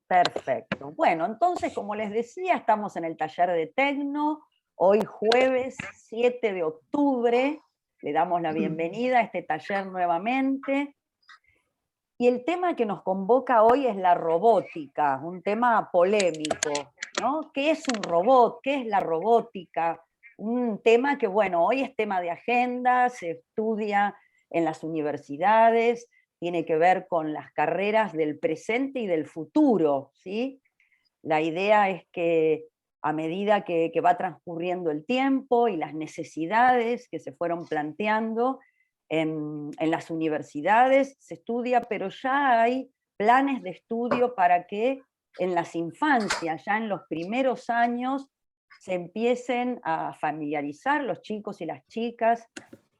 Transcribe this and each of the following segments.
Perfecto. Bueno, entonces, como les decía, estamos en el taller de Tecno, hoy jueves 7 de octubre, le damos la bienvenida a este taller nuevamente, y el tema que nos convoca hoy es la robótica, un tema polémico, ¿no? ¿Qué es un robot? ¿Qué es la robótica? Un tema que, bueno, hoy es tema de agenda, se estudia en las universidades, tiene que ver con las carreras del presente y del futuro, ¿sí? La idea es que a medida que va transcurriendo el tiempo y las necesidades que se fueron planteando en las universidades, se estudia, pero ya hay planes de estudio para que en las infancias, ya en los primeros años, se empiecen a familiarizar los chicos y las chicas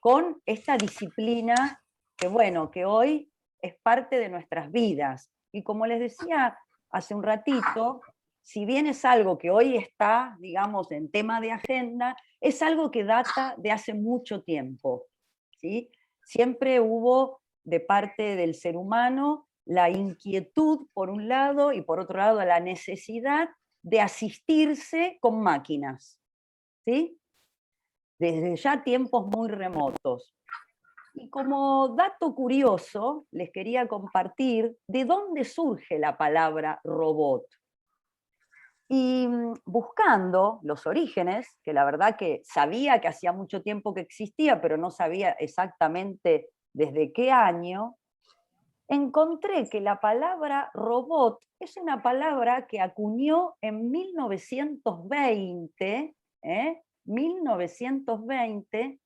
con esta disciplina que, bueno, que hoy es parte de nuestras vidas. Y como les decía hace un ratito, si bien es algo que hoy está, digamos, en tema de agenda, es algo que data de hace mucho tiempo, ¿sí? Siempre hubo de parte del ser humano la inquietud, por un lado, y por otro lado la necesidad de asistirse con máquinas, ¿sí? Desde ya tiempos muy remotos. Y como dato curioso, les quería compartir de dónde surge la palabra robot. Y buscando los orígenes, que la verdad que sabía que hacía mucho tiempo que existía, pero no sabía exactamente desde qué año, encontré que la palabra robot es una palabra que acuñó en 1920, 1920,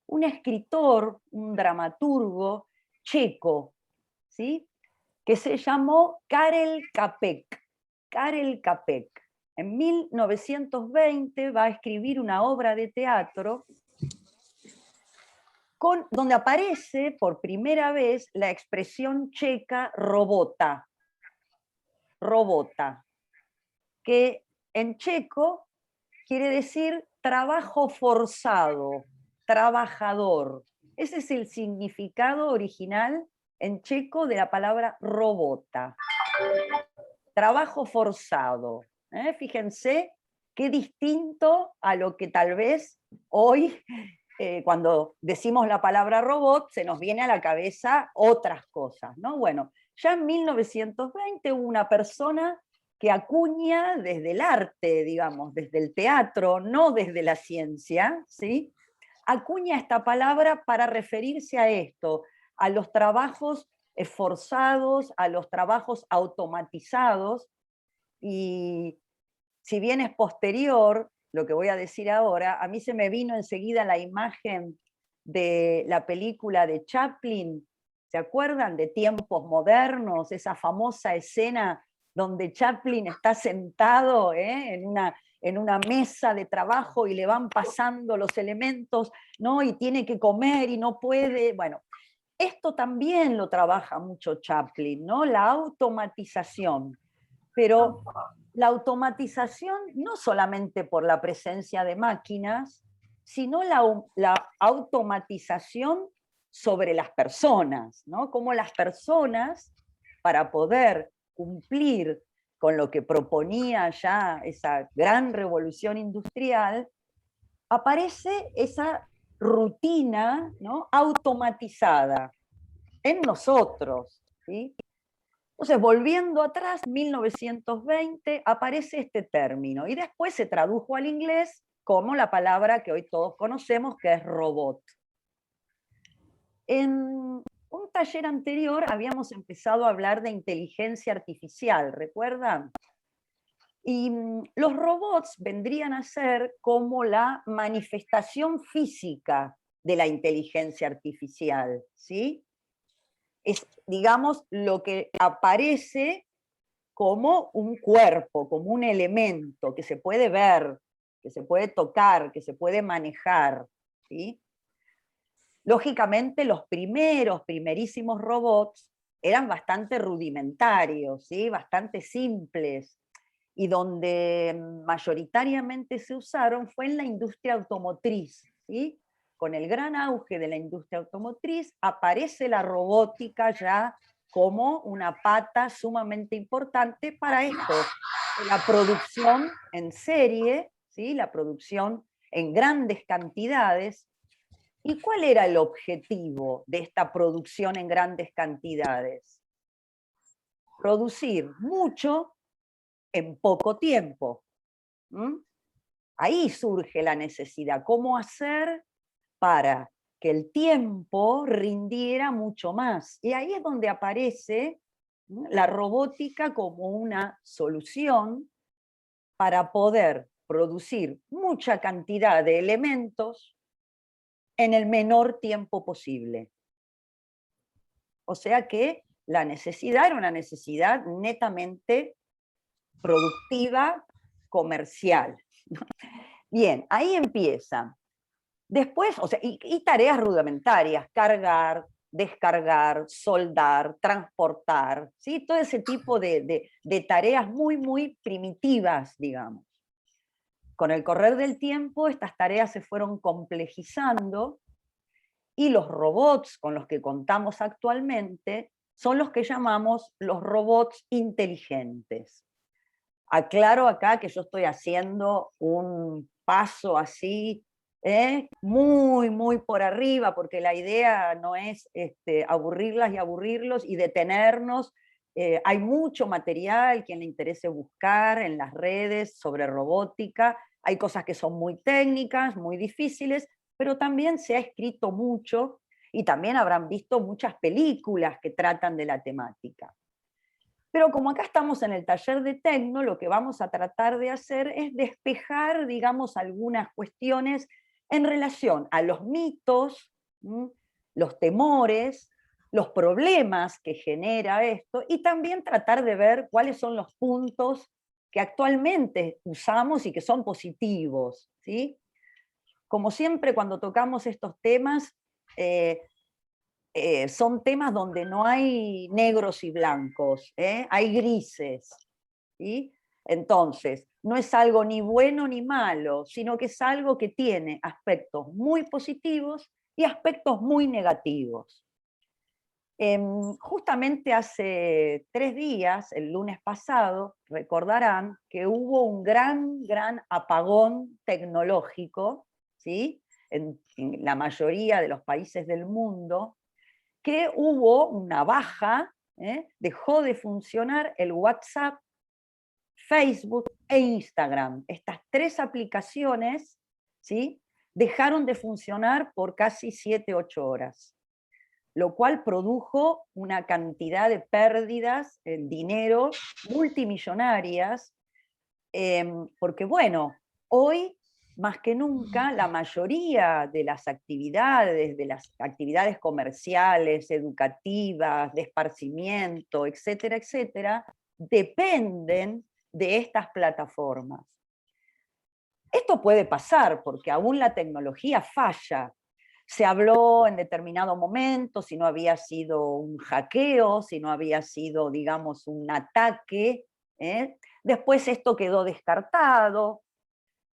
un escritor, un dramaturgo checo, ¿sí? Que se llamó Karel Capek. Karel Capek. En 1920 va a escribir una obra de teatro donde aparece por primera vez la expresión checa robota, robota, que en checo quiere decir trabajo forzado, trabajador. Ese es el significado original en checo de la palabra robota. Trabajo forzado. Fíjense qué distinto a lo que tal vez hoy, cuando decimos la palabra robot, se nos viene a la cabeza otras cosas, ¿no? Bueno, ya en 1920 hubo una persona que acuña desde el arte, digamos, desde el teatro, no desde la ciencia, ¿sí? Acuña esta palabra para referirse a esto, a los trabajos esforzados, a los trabajos automatizados, y si bien es posterior, lo que voy a decir ahora, a mí se me vino enseguida la imagen de la película de Chaplin, ¿se acuerdan? De Tiempos Modernos, esa famosa escena donde Chaplin está sentado en una mesa de trabajo y le van pasando los elementos, ¿no? Y tiene que comer y no puede. Bueno, esto también lo trabaja mucho Chaplin, ¿no? La automatización. Pero la automatización no solamente por la presencia de máquinas, sino la automatización sobre las personas, ¿no? Cómo las personas, para poder cumplir con lo que proponía ya esa gran revolución industrial, aparece esa rutina, ¿no? Automatizada en nosotros, ¿sí? Entonces, volviendo atrás, 1920, aparece este término y después se tradujo al inglés como la palabra que hoy todos conocemos, que es robot. En un taller anterior habíamos empezado a hablar de inteligencia artificial, ¿recuerdan? Y los robots vendrían a ser como la manifestación física de la inteligencia artificial, ¿sí? Es, digamos, lo que aparece como un cuerpo, como un elemento que se puede ver, que se puede tocar, que se puede manejar, ¿sí? Lógicamente, los primerísimos robots eran bastante rudimentarios, ¿sí? Bastante simples, y donde mayoritariamente se usaron fue en la industria automotriz, ¿sí? Con el gran auge de la industria automotriz aparece la robótica ya como una pata sumamente importante para esto, la producción en serie, ¿sí? La producción en grandes cantidades. ¿Y cuál era el objetivo de esta producción en grandes cantidades? Producir mucho en poco tiempo. ¿Mm? Ahí surge la necesidad. ¿Cómo hacer para que el tiempo rindiera mucho más? Y ahí es donde aparece, ¿no?, la robótica como una solución para poder producir mucha cantidad de elementos en el menor tiempo posible. O sea que la necesidad era una necesidad netamente productiva, comercial. Bien, ahí empieza. Después, o sea, y tareas rudimentarias, cargar, descargar, soldar, transportar, ¿sí? Todo ese tipo de tareas muy, muy primitivas, digamos. Con el correr del tiempo, estas tareas se fueron complejizando y los robots con los que contamos actualmente son los que llamamos los robots inteligentes. Aclaro acá que yo estoy haciendo un paso así, muy, muy por arriba, porque la idea no es aburrirlas y aburrirlos y detenernos. Hay mucho material, quien le interese buscar en las redes sobre robótica. Hay cosas que son muy técnicas, muy difíciles, pero también se ha escrito mucho y también habrán visto muchas películas que tratan de la temática. Pero como acá estamos en el taller de Tecno, lo que vamos a tratar de hacer es despejar, digamos, algunas cuestiones en relación a los mitos, los temores, los problemas que genera esto, y también tratar de ver cuáles son los puntos que actualmente usamos y que son positivos, ¿sí? Como siempre, cuando tocamos estos temas, eh, son temas donde no hay negros y blancos, hay grises. ¿Sí? Entonces, no es algo ni bueno ni malo, sino que es algo que tiene aspectos muy positivos y aspectos muy negativos. Justamente hace 3 días, el lunes pasado, recordarán que hubo un gran apagón tecnológico, ¿sí? En la mayoría de los países del mundo, que hubo una baja, dejó de funcionar el WhatsApp, Facebook e Instagram. Estas 3 aplicaciones, ¿sí?, dejaron de funcionar por casi 7, 8 horas, lo cual produjo una cantidad de pérdidas en dinero multimillonarias, porque bueno, hoy más que nunca la mayoría de las actividades comerciales, educativas, de esparcimiento, etcétera, etcétera, dependen de estas plataformas. Esto puede pasar porque aún la tecnología falla. Se habló en determinado momento si no había sido un hackeo, si no había sido, digamos, un ataque. Después esto quedó descartado.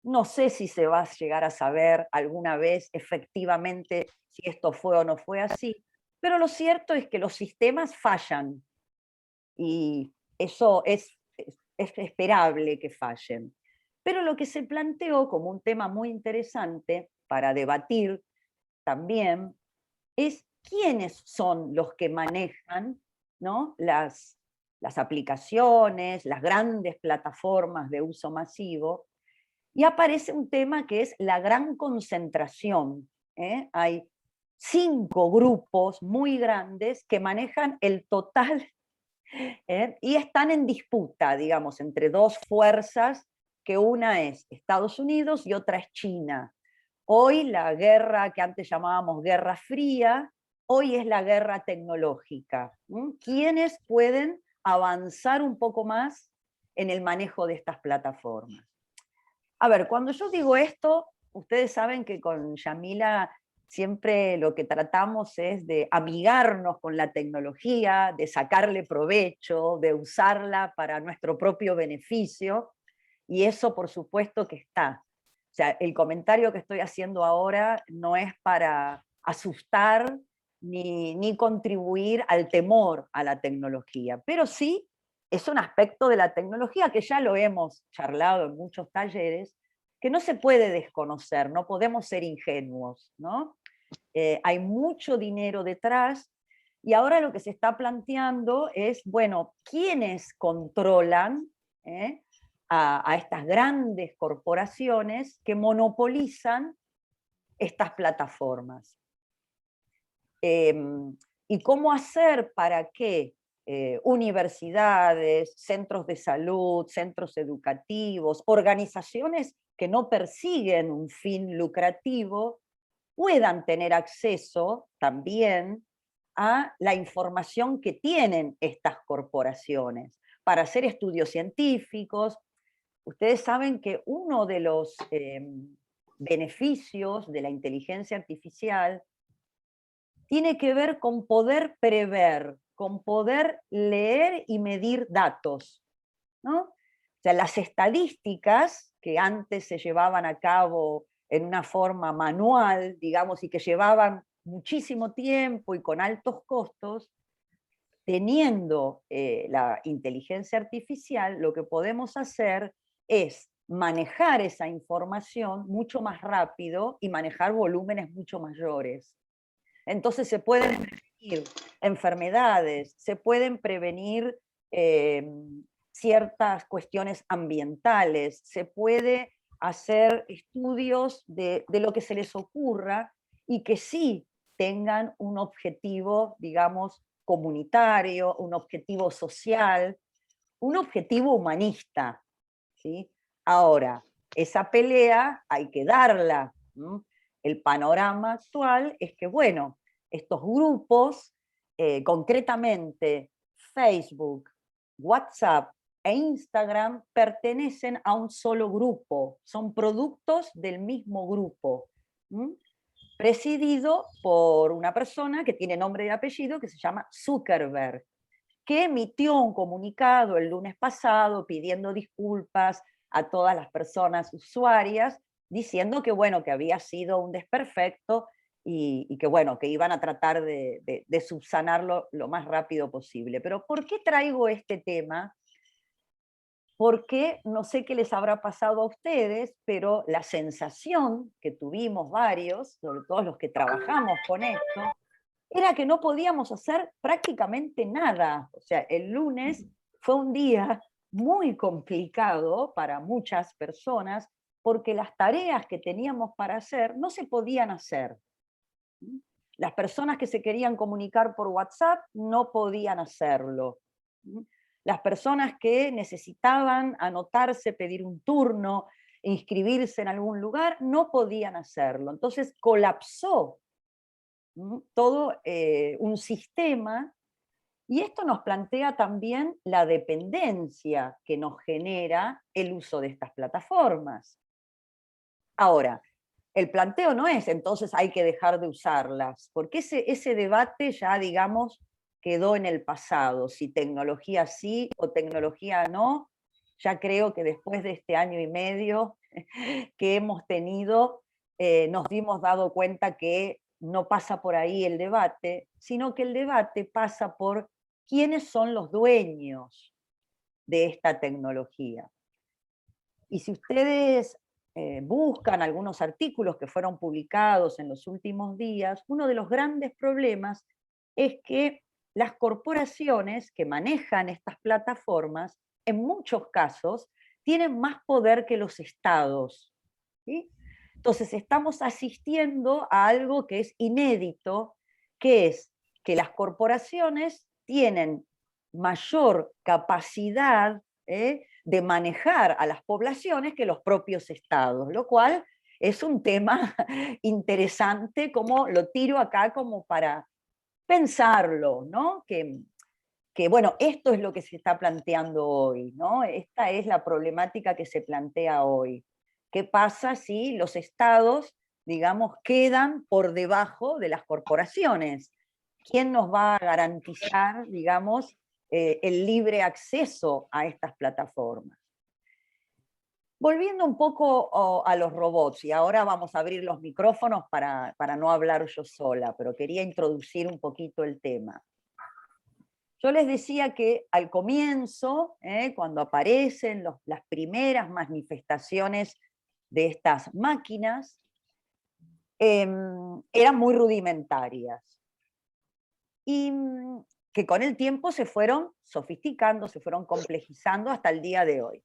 No sé si se va a llegar a saber alguna vez efectivamente si esto fue o no fue así, pero lo cierto es que los sistemas fallan y eso es esperable que fallen. Pero lo que se planteó como un tema muy interesante para debatir también es quiénes son los que manejan, ¿no?, las aplicaciones, las grandes plataformas de uso masivo, y aparece un tema que es la gran concentración. Hay 5 grupos muy grandes que manejan el total, y están en disputa, digamos, entre 2 fuerzas, que una es Estados Unidos y otra es China. Hoy la guerra que antes llamábamos Guerra Fría, hoy es la guerra tecnológica. ¿Quiénes pueden avanzar un poco más en el manejo de estas plataformas? A ver, cuando yo digo esto, ustedes saben que con Yamila siempre lo que tratamos es de amigarnos con la tecnología, de sacarle provecho, de usarla para nuestro propio beneficio, y eso por supuesto que está. O sea, el comentario que estoy haciendo ahora no es para asustar ni contribuir al temor a la tecnología, pero sí es un aspecto de la tecnología que ya lo hemos charlado en muchos talleres, que no se puede desconocer, no podemos ser ingenuos, ¿no? Hay mucho dinero detrás y ahora lo que se está planteando es, bueno, ¿quiénes controlan eh, a estas grandes corporaciones que monopolizan estas plataformas? ¿Y cómo hacer para que universidades, centros de salud, centros educativos, organizaciones que no persiguen un fin lucrativo, puedan tener acceso también a la información que tienen estas corporaciones para hacer estudios científicos? Ustedes saben que uno de los beneficios de la inteligencia artificial tiene que ver con poder prever, con poder leer y medir datos, ¿no? O sea, las estadísticas que antes se llevaban a cabo en una forma manual, digamos, y que llevaban muchísimo tiempo y con altos costos, teniendo la inteligencia artificial, lo que podemos hacer es manejar esa información mucho más rápido y manejar volúmenes mucho mayores. Entonces se pueden prevenir enfermedades, se pueden prevenir ciertas cuestiones ambientales, se puede hacer estudios de lo que se les ocurra y que sí tengan un objetivo, digamos, comunitario, un objetivo social, un objetivo humanista, ¿sí? Ahora, esa pelea hay que darla. El panorama actual es que, bueno, estos grupos, concretamente Facebook, WhatsApp e Instagram, pertenecen a un solo grupo, son productos del mismo grupo, presidido por una persona que tiene nombre y apellido que se llama Zuckerberg, que emitió un comunicado el lunes pasado pidiendo disculpas a todas las personas usuarias, diciendo que, bueno, que había sido un desperfecto y que, bueno, que iban a tratar de subsanarlo lo más rápido posible. Pero ¿por qué traigo este tema? Porque no sé qué les habrá pasado a ustedes, pero la sensación que tuvimos varios, sobre todo los que trabajamos con esto, era que no podíamos hacer prácticamente nada. O sea, el lunes fue un día muy complicado para muchas personas porque las tareas que teníamos para hacer no se podían hacer. Las personas que se querían comunicar por WhatsApp no podían hacerlo. Las personas que necesitaban anotarse, pedir un turno, inscribirse en algún lugar, no podían hacerlo. Entonces colapsó todo un sistema, y esto nos plantea también la dependencia que nos genera el uso de estas plataformas. Ahora, el planteo no es entonces hay que dejar de usarlas, porque ese debate ya, digamos, quedó en el pasado, si tecnología sí o tecnología no. Ya creo que después de este año y medio que hemos tenido, nos dimos dado cuenta que no pasa por ahí el debate, sino que el debate pasa por quiénes son los dueños de esta tecnología. Y si ustedes buscan algunos artículos que fueron publicados en los últimos días, uno de los grandes problemas es que las corporaciones que manejan estas plataformas, en muchos casos, tienen más poder que los estados, ¿sí? Entonces estamos asistiendo a algo que es inédito, que es que las corporaciones tienen mayor capacidad de manejar a las poblaciones que los propios estados, lo cual es un tema interesante, como lo tiro acá como para pensarlo, ¿no? Que bueno, esto es lo que se está planteando hoy, ¿no? Esta es la problemática que se plantea hoy. ¿Qué pasa si los estados, digamos, quedan por debajo de las corporaciones? ¿Quién nos va a garantizar, digamos, el libre acceso a estas plataformas? Volviendo un poco a los robots, y ahora vamos a abrir los micrófonos para no hablar yo sola, pero quería introducir un poquito el tema. Yo les decía que al comienzo, cuando aparecen las primeras manifestaciones de estas máquinas, eran muy rudimentarias. Y que con el tiempo se fueron sofisticando, se fueron complejizando hasta el día de hoy.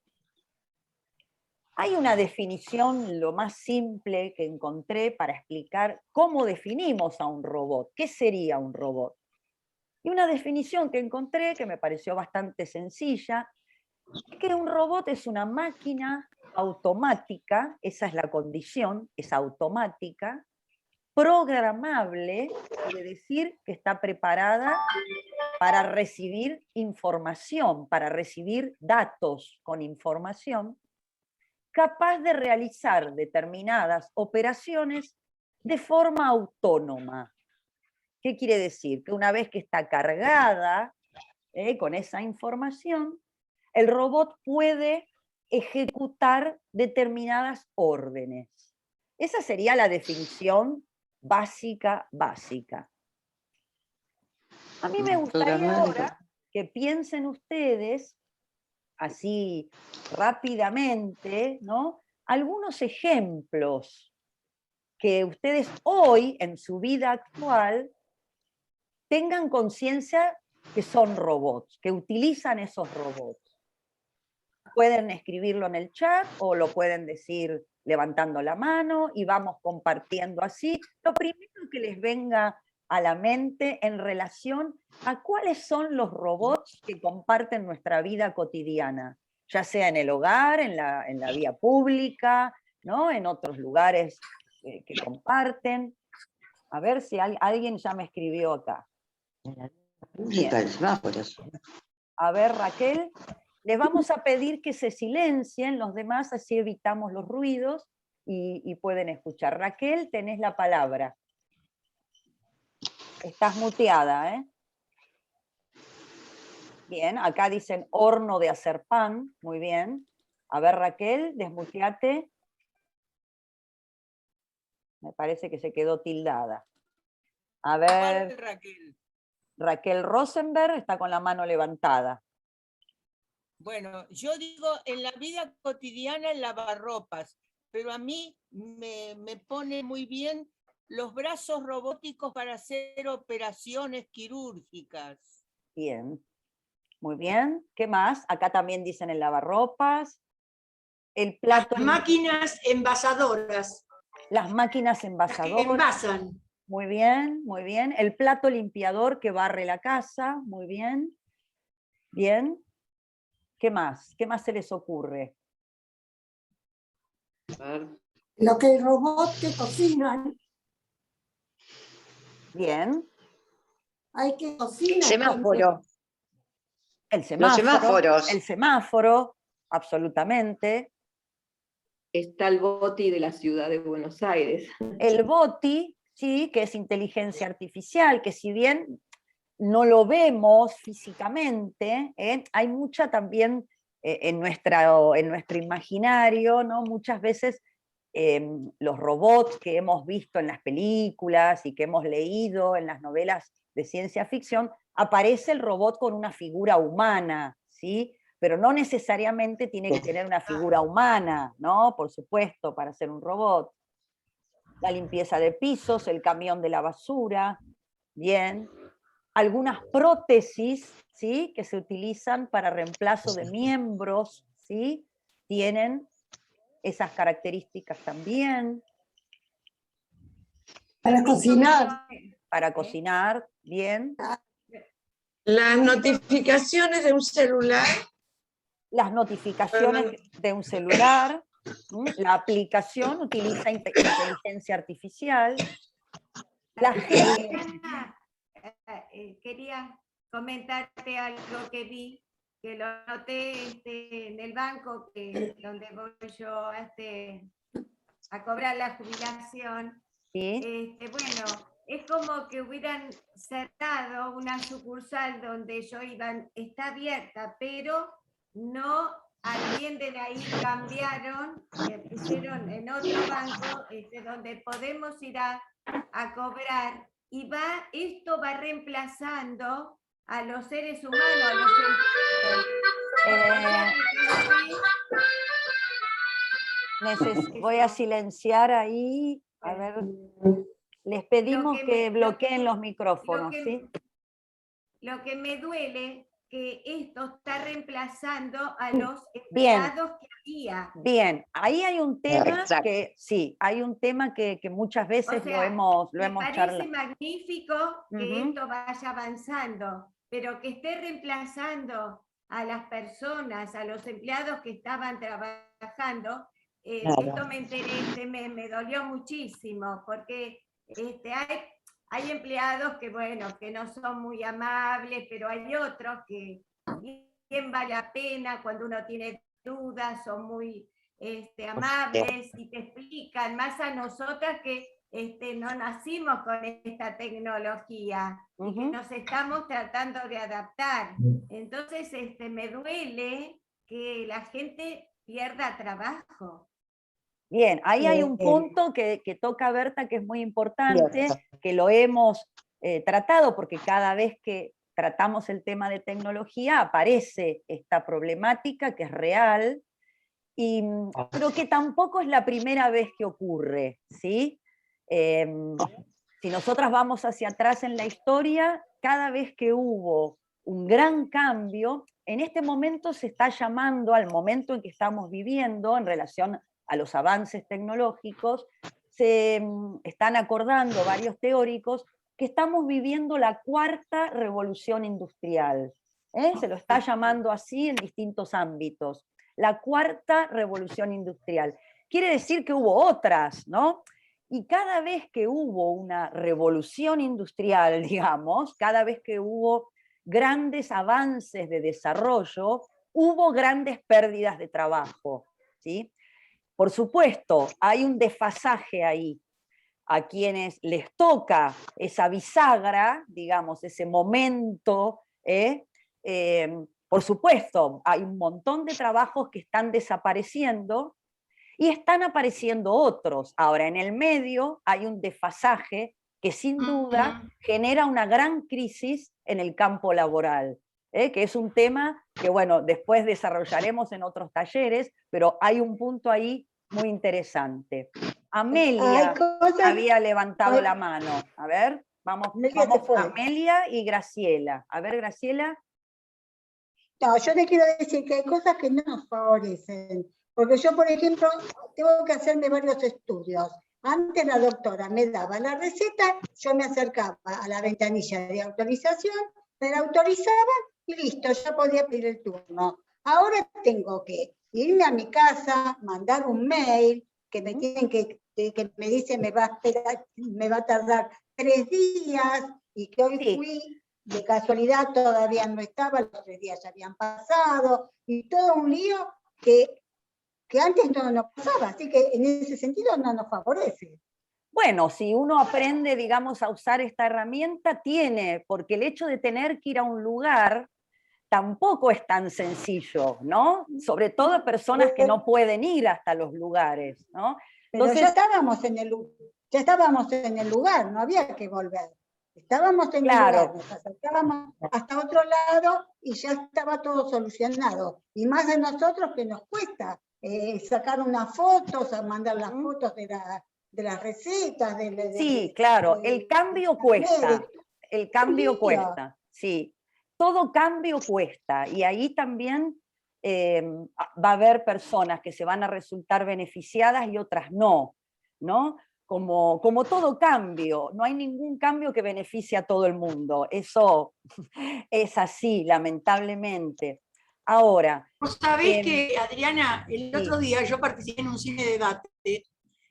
Hay una definición, lo más simple que encontré para explicar cómo definimos a un robot. ¿Qué sería un robot? Y una definición que encontré, que me pareció bastante sencilla, es que un robot es una máquina automática, esa es la condición, es automática, programable, quiere decir que está preparada para recibir información, para recibir datos con información, capaz de realizar determinadas operaciones de forma autónoma. ¿Qué quiere decir? Que una vez que está cargada con esa información, el robot puede ejecutar determinadas órdenes. Esa sería la definición básica. A mí me gustaría ahora que piensen ustedes, así rápidamente, ¿no? Algunos ejemplos que ustedes hoy, en su vida actual, tengan conciencia que son robots, que utilizan esos robots. Pueden escribirlo en el chat o lo pueden decir levantando la mano y vamos compartiendo así. Lo primero que les venga a la mente en relación a cuáles son los robots que comparten nuestra vida cotidiana, ya sea en el hogar, en la vía pública, ¿no? En otros lugares que comparten. A ver si alguien ya me escribió acá. Pública, el semáforos. A ver, Raquel, les vamos a pedir que se silencien los demás, así evitamos los ruidos y pueden escuchar. Raquel, tenés la palabra. Estás muteada, ¿eh? Bien, acá dicen horno de hacer pan, muy bien. A ver, Raquel, desmuteate. Me parece que se quedó tildada. A ver, Raquel Rosenberg está con la mano levantada. Bueno, yo digo en la vida cotidiana el lavarropas, pero a mí me pone muy bien los brazos robóticos para hacer operaciones quirúrgicas. Bien, muy bien. ¿Qué más? Acá también dicen el lavarropas. El plato. Las máquinas envasadoras. Las máquinas envasadoras. Las que envasan. Muy bien, muy bien. El plato limpiador que barre la casa. Muy bien. Bien. ¿Qué más? ¿Qué más se les ocurre? Lo que el robot que cocinan. Bien. Hay que cocinar. Semáforo. El semáforo. Los semáforos. El semáforo, absolutamente. Está el BOTI de la ciudad de Buenos Aires. El BOTI, sí, que es inteligencia artificial, que si bien no lo vemos físicamente, hay mucha también en nuestro imaginario, ¿no? Muchas veces los robots que hemos visto en las películas y que hemos leído en las novelas de ciencia ficción, aparece el robot con una figura humana, ¿sí? Pero no necesariamente tiene que tener una figura humana, ¿no? Por supuesto, para ser un robot. La limpieza de pisos, el camión de la basura, bien. Algunas prótesis, ¿sí? Que se utilizan para reemplazo de miembros, ¿sí? Tienen esas características también. Para cocinar. Para cocinar, bien. Las notificaciones de un celular. Las notificaciones de un celular. La aplicación utiliza inteligencia artificial. La gente... Quería comentarte algo que vi, que lo noté en el banco donde voy yo a cobrar la jubilación. ¿Sí? Bueno, es como que hubieran cerrado una sucursal donde yo iba, está abierta, pero no atienden ahí, cambiaron, pusieron en otro banco donde podemos ir a cobrar, y esto va reemplazando a los seres humanos, a los voy a silenciar ahí, a ver, les pedimos que bloqueen los micrófonos, ¿sí? Lo que me duele que esto está reemplazando a los empleados que había. Bien, ahí hay un tema Exacto. que, sí, hay un tema que muchas veces O sea, lo me hemos parece charlado. magnífico que Ujú. esto vaya avanzando, pero que esté reemplazando a las personas, a los empleados que estaban trabajando, Claro. esto me enteré, me dolió muchísimo, porque hay empleados que, bueno, que no son muy amables, pero hay otros que bien vale la pena cuando uno tiene dudas, son muy amables y te explican, más a nosotras que no nacimos con esta tecnología y que nos estamos tratando de adaptar. Entonces me duele que la gente pierda trabajo. Bien, ahí hay un punto que toca Berta que es muy importante, que lo hemos tratado, porque cada vez que tratamos el tema de tecnología aparece esta problemática que es real, pero que tampoco es la primera vez que ocurre, ¿sí? Si nosotras vamos hacia atrás en la historia, cada vez que hubo un gran cambio, en este momento se está llamando al momento en que estamos viviendo en relación a los avances tecnológicos, se están acordando varios teóricos que estamos viviendo la cuarta revolución industrial. Se lo está llamando así en distintos ámbitos. La cuarta revolución industrial. Quiere decir que hubo otras, ¿no? Y cada vez que hubo una revolución industrial, digamos, cada vez que hubo grandes avances de desarrollo, hubo grandes pérdidas de trabajo, ¿sí? Por supuesto, hay un desfasaje ahí. A quienes les toca esa bisagra, digamos, ese momento, por supuesto, hay un montón de trabajos que están desapareciendo y están apareciendo otros. Ahora, en el medio hay un desfasaje que sin duda genera una gran crisis en el campo laboral, que es un tema que, bueno, después desarrollaremos en otros talleres, pero hay un punto ahí muy interesante. Amelia había levantado la mano. A ver, vamos Amelia y Graciela. A ver, Graciela. No, yo te quiero decir que hay cosas que no nos favorecen. Porque yo, por ejemplo, tengo que hacerme varios estudios. Antes la doctora me daba la receta, yo me acercaba a la ventanilla de autorización, me la autorizaban y listo, ya podía pedir el turno. Ahora tengo que irme a mi casa, mandar un mail, que me tienen que me dice me va a tardar 3 días, y que hoy fui, de casualidad todavía no estaba, los 3 días ya habían pasado, y todo un lío que antes no nos pasaba, así que en ese sentido no nos favorece. Bueno, si uno aprende, digamos, a usar esta herramienta, porque el hecho de tener que ir a un lugar tampoco es tan sencillo, ¿no? Sobre todo a personas que no pueden ir hasta los lugares, ¿no? Entonces, pero ya estábamos en el lugar, no había que volver. Estábamos en el lugar, nos acercábamos hasta otro lado y ya estaba todo solucionado. Y más de nosotros que nos cuesta sacar unas fotos, mandar las fotos de las recetas. Sí, claro, el cambio cuesta, el cambio cuesta, sí. Todo cambio cuesta, y ahí también va a haber personas que se van a resultar beneficiadas y otras no, ¿no? Como todo cambio, no hay ningún cambio que beneficie a todo el mundo, eso es así, lamentablemente. Ahora... Vos sabés que, Adriana, el otro día yo participé en un cine debate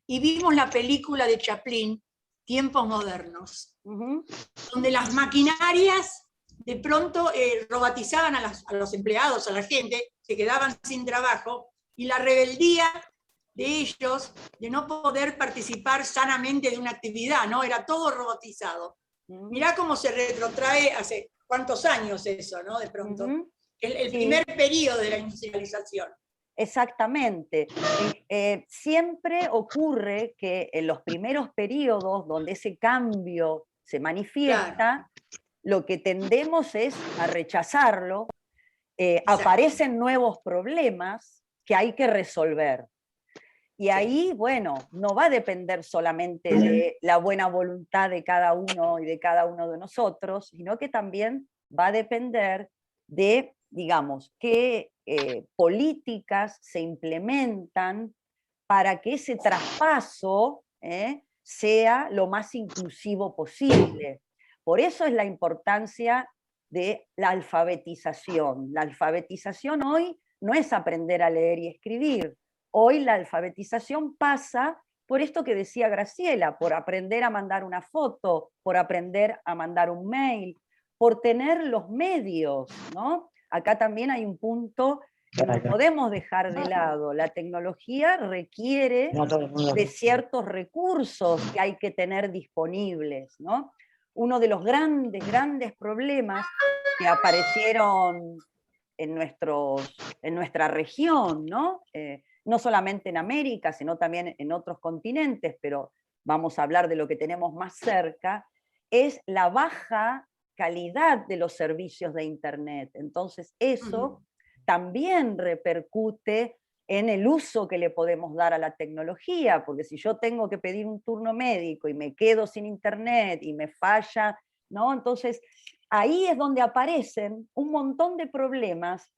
y vimos la película de Chaplin, Tiempos Modernos, donde las maquinarias de pronto robotizaban a los empleados, a la gente, se quedaban sin trabajo, y la rebeldía de ellos de no poder participar sanamente de una actividad, ¿no? Era todo robotizado. Mirá cómo se retrotrae hace cuántos años eso, ¿no? De pronto. El primer periodo de la industrialización. Exactamente. Siempre ocurre que en los primeros periodos donde ese cambio se manifiesta, lo que tendemos es a rechazarlo, aparecen nuevos problemas que hay que resolver. Y ahí, bueno, no va a depender solamente de la buena voluntad de cada uno y de cada uno de nosotros, sino que también va a depender de, digamos, qué políticas se implementan para que ese traspaso sea lo más inclusivo posible. Por eso es la importancia de la alfabetización. La alfabetización hoy no es aprender a leer y escribir. Hoy la alfabetización pasa por esto que decía Graciela, por aprender a mandar una foto, por aprender a mandar un mail, por tener los medios, ¿no? Acá también hay un punto que no podemos dejar de lado. La tecnología requiere de ciertos recursos que hay que tener disponibles, ¿no? Uno de los grandes problemas que aparecieron en nuestra región, ¿no? No solamente en América, sino también en otros continentes, pero vamos a hablar de lo que tenemos más cerca, es la baja calidad de los servicios de Internet. Entonces eso también repercute en el uso que le podemos dar a la tecnología, porque si yo tengo que pedir un turno médico y me quedo sin Internet y me falla, ¿no? Entonces ahí es donde aparecen un montón de problemas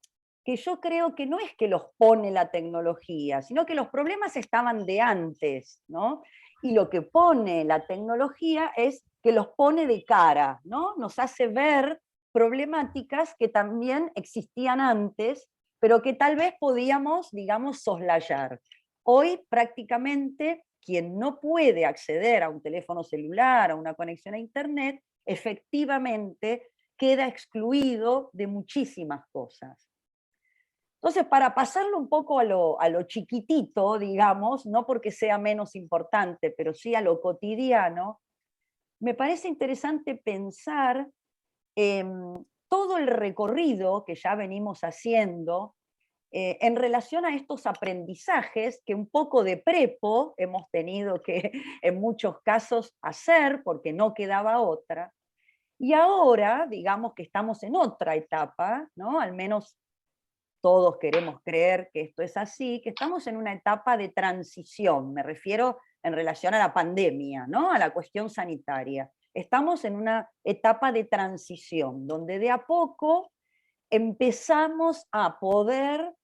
que yo creo que no es que los pone la tecnología, sino que los problemas estaban de antes, ¿no? Y lo que pone la tecnología es que los pone de cara, ¿no? Nos hace ver problemáticas que también existían antes, pero que tal vez podíamos, digamos, soslayar. Hoy prácticamente quien no puede acceder a un teléfono celular, a una conexión a Internet, efectivamente queda excluido de muchísimas cosas. Entonces, para pasarlo un poco a lo chiquitito, digamos, no porque sea menos importante, pero sí a lo cotidiano, me parece interesante pensar todo el recorrido que ya venimos haciendo en relación a estos aprendizajes que un poco de prepo hemos tenido que en muchos casos hacer porque no quedaba otra. Y ahora, digamos que estamos en otra etapa, ¿no? Al menos todos queremos creer que esto es así, que estamos en una etapa de transición, me refiero en relación a la pandemia, ¿no? A la cuestión sanitaria. Estamos en una etapa de transición, donde de a poco empezamos a poder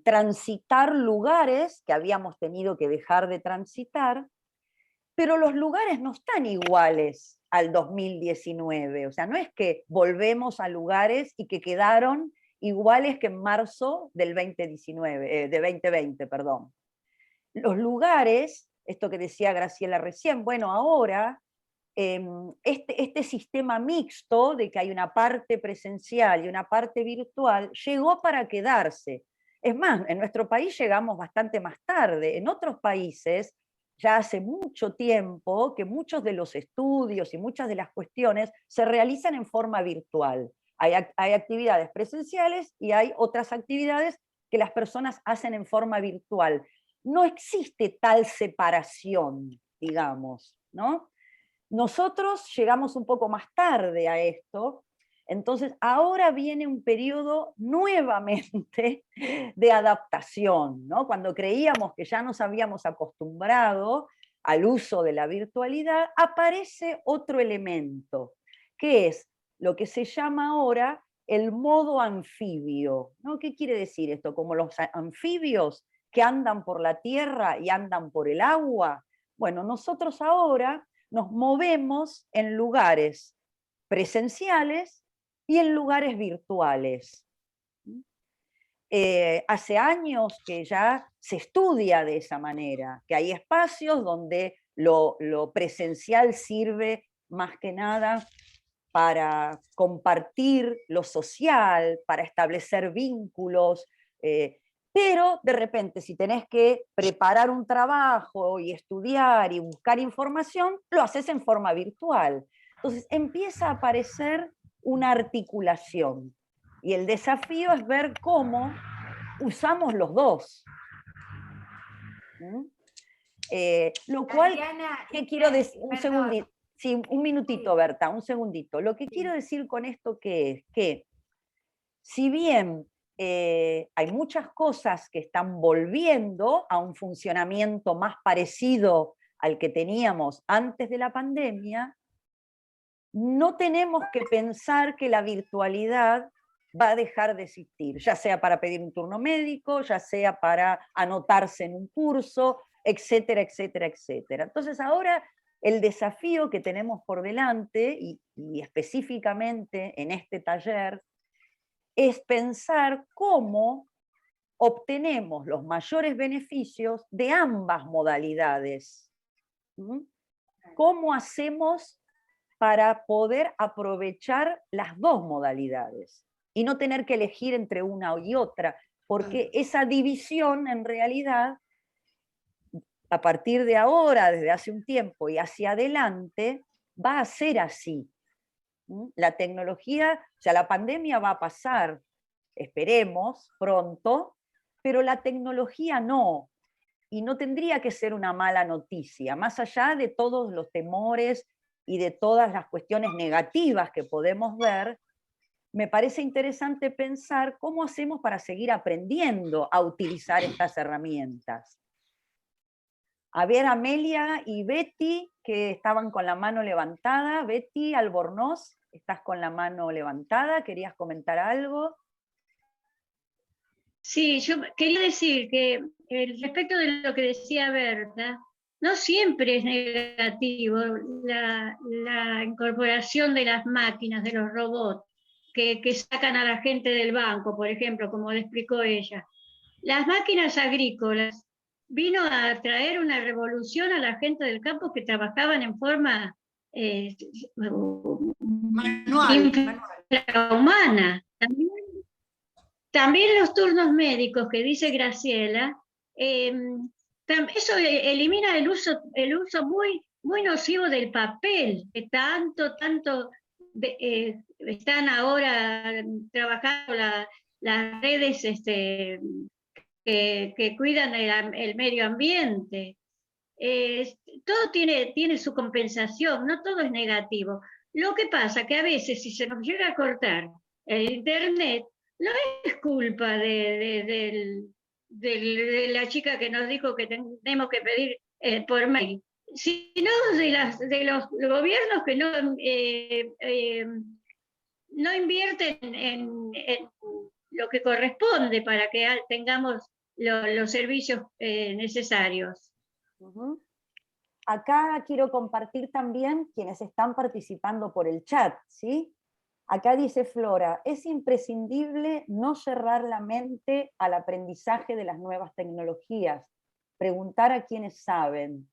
transitar lugares que habíamos tenido que dejar de transitar, pero los lugares no están iguales al 2019, o sea, no es que volvemos a lugares y que quedaron iguales que en marzo del 2020, perdón. Los lugares, esto que decía Graciela recién, bueno, ahora este sistema mixto de que hay una parte presencial y una parte virtual llegó para quedarse. Es más, en nuestro país llegamos bastante más tarde. En otros países ya hace mucho tiempo que muchos de los estudios y muchas de las cuestiones se realizan en forma virtual. Hay actividades presenciales y hay otras actividades que las personas hacen en forma virtual. No existe tal separación, digamos, ¿no? Nosotros llegamos un poco más tarde a esto, entonces ahora viene un periodo nuevamente de adaptación, ¿no? Cuando creíamos que ya nos habíamos acostumbrado al uso de la virtualidad, aparece otro elemento, que es lo que se llama ahora el modo anfibio, ¿no? ¿Qué quiere decir esto? Como los anfibios que andan por la tierra y andan por el agua. Bueno, nosotros ahora nos movemos en lugares presenciales y en lugares virtuales. Hace años que ya se estudia de esa manera, que hay espacios donde lo presencial sirve más que nada para compartir lo social, para establecer vínculos, pero de repente si tenés que preparar un trabajo y estudiar y buscar información, lo haces en forma virtual. Entonces empieza a aparecer una articulación. Y el desafío es ver cómo usamos los dos. ¿Mm? Lo cual, Adriana, ¿qué quiero decir? Un perdón. segundito, sí, un minutito, Sí. Berta, un segundito. Lo que quiero decir con esto que es que, si bien hay muchas cosas que están volviendo a un funcionamiento más parecido al que teníamos antes de la pandemia, no tenemos que pensar que la virtualidad va a dejar de existir, ya sea para pedir un turno médico, ya sea para anotarse en un curso, etcétera, etcétera, etcétera. Entonces ahora el desafío que tenemos por delante, y específicamente en este taller, es pensar cómo obtenemos los mayores beneficios de ambas modalidades. ¿Mm? ¿Cómo hacemos para poder aprovechar las dos modalidades y no tener que elegir entre una y otra? Porque esa división en realidad, a partir de ahora, desde hace un tiempo y hacia adelante, va a ser así. La tecnología, o sea, la pandemia va a pasar, esperemos, pronto, pero la tecnología no. Y no tendría que ser una mala noticia, más allá de todos los temores y de todas las cuestiones negativas que podemos ver. Me parece interesante pensar cómo hacemos para seguir aprendiendo a utilizar estas herramientas. A ver, Amelia y Betty, que estaban con la mano levantada. Betty Albornoz, estás con la mano levantada, ¿querías comentar algo? Sí, yo quería decir que respecto de lo que decía Berta, no siempre es negativo la incorporación de las máquinas, de los robots, que sacan a la gente del banco, por ejemplo, como le explicó ella. Las máquinas agrícolas vino a traer una revolución a la gente del campo que trabajaban en forma Manual. infrahumana. También los turnos médicos que dice Graciela, eso elimina el uso muy, muy nocivo del papel, que tanto están ahora trabajando las redes que cuidan el medio ambiente. Todo tiene su compensación, no todo es negativo. Lo que pasa que a veces si se nos llega a cortar el internet, no es culpa de la chica que nos dijo que tenemos que pedir por mail, sino de los gobiernos que no invierten en lo que corresponde para que tengamos los servicios necesarios. Acá quiero compartir también quienes están participando por el chat, ¿sí? Acá dice Flora, es imprescindible no cerrar la mente al aprendizaje de las nuevas tecnologías, preguntar a quienes saben.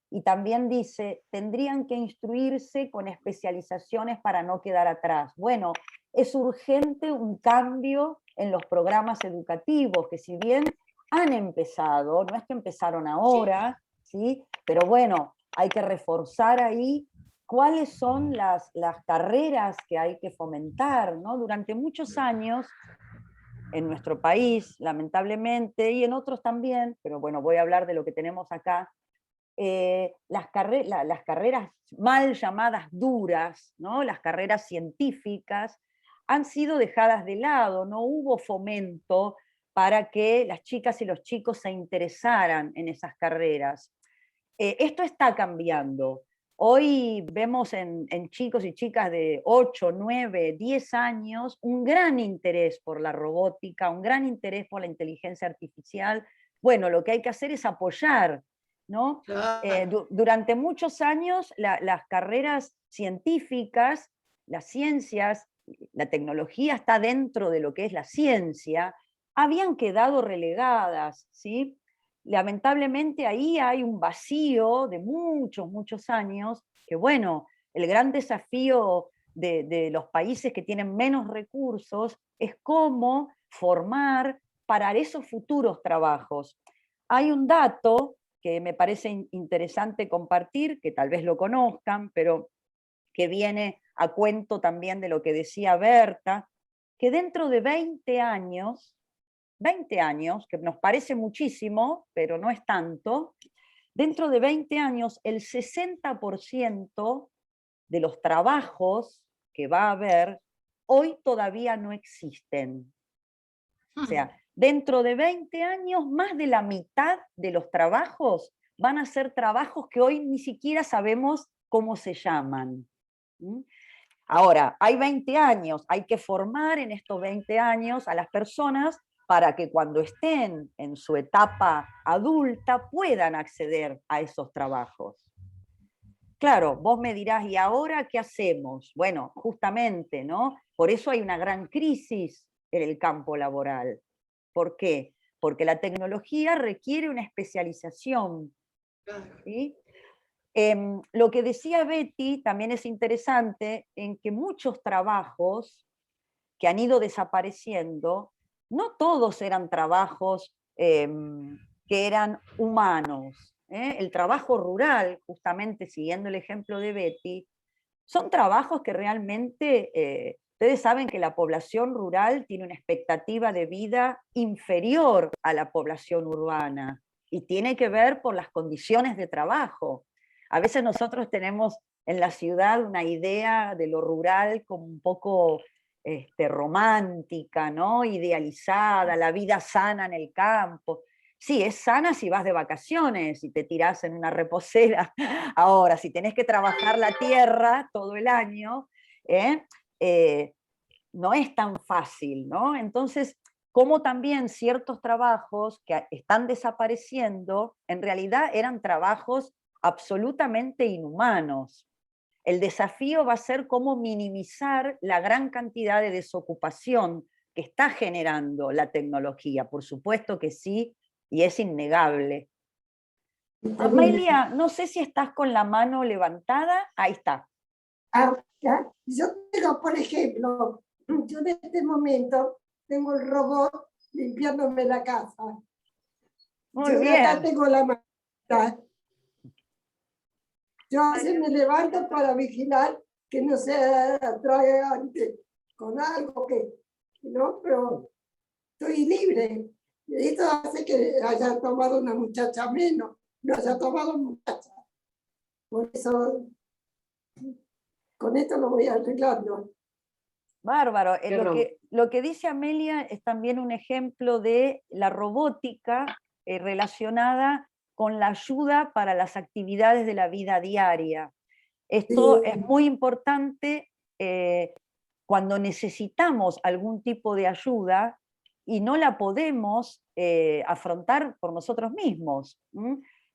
Y también dice, tendrían que instruirse con especializaciones para no quedar atrás. Bueno, es urgente un cambio en los programas educativos, que si bien han empezado, no es que empezaron ahora, ¿sí? Pero bueno, hay que reforzar ahí cuáles son las carreras que hay que fomentar, ¿no? Durante muchos años, en nuestro país, lamentablemente, y en otros también, pero bueno, voy a hablar de lo que tenemos acá, las carreras mal llamadas duras, ¿no? Las carreras científicas, han sido dejadas de lado, no hubo fomento para que las chicas y los chicos se interesaran en esas carreras. Esto está cambiando. Hoy vemos en chicos y chicas de 8, 9, 10 años un gran interés por la robótica, un gran interés por la inteligencia artificial. Bueno, lo que hay que hacer es apoyar, ¿no? Durante muchos años las carreras científicas, las ciencias, la tecnología está dentro de lo que es la ciencia, habían quedado relegadas, ¿sí? Lamentablemente ahí hay un vacío de muchos, muchos años, que bueno, el gran desafío de los países que tienen menos recursos es cómo formar para esos futuros trabajos. Hay un dato que me parece interesante compartir, que tal vez lo conozcan, pero que viene a cuento también de lo que decía Berta, que dentro de 20 años 20 años, que nos parece muchísimo, pero no es tanto, dentro de 20 años el 60% de los trabajos que va a haber hoy todavía no existen. O sea, dentro de 20 años, más de la mitad de los trabajos van a ser trabajos que hoy ni siquiera sabemos cómo se llaman. Ahora, hay 20 años, hay que formar en estos 20 años a las personas para que cuando estén en su etapa adulta puedan acceder a esos trabajos. Claro, vos me dirás, ¿y ahora qué hacemos? Bueno, justamente, ¿no? Por eso hay una gran crisis en el campo laboral. ¿Por qué? Porque la tecnología requiere una especialización. ¿Sí? Lo que decía Betty también es interesante, en que muchos trabajos que han ido desapareciendo, no todos eran trabajos que eran humanos. El trabajo rural, justamente siguiendo el ejemplo de Betty, son trabajos que realmente, ustedes saben que la población rural tiene una expectativa de vida inferior a la población urbana, y tiene que ver por las condiciones de trabajo. A veces nosotros tenemos en la ciudad una idea de lo rural como un poco romántica, ¿no? Idealizada, la vida sana en el campo. Sí, es sana si vas de vacaciones y te tirás en una reposera. Ahora, si tenés que trabajar la tierra todo el año, no es tan fácil, ¿no? Entonces, como también ciertos trabajos que están desapareciendo, en realidad eran trabajos absolutamente inhumanos. El desafío va a ser cómo minimizar la gran cantidad de desocupación que está generando la tecnología. Por supuesto que sí, y es innegable. Amelia, no sé si estás con la mano levantada. Ahí está. Yo tengo, por ejemplo, yo en este momento tengo el robot limpiándome la casa. Muy bien. Acá tengo la máquina. Yo a veces me levanto para vigilar que no se atragante con algo ¿no? Pero estoy libre. Y esto hace que haya tomado una muchacha menos, no haya tomado muchacha. Por eso, con esto lo voy arreglando. Bárbaro. Lo que dice Amelia es también un ejemplo de la robótica relacionada con la ayuda para las actividades de la vida diaria. Esto es muy importante cuando necesitamos algún tipo de ayuda y no la podemos afrontar por nosotros mismos.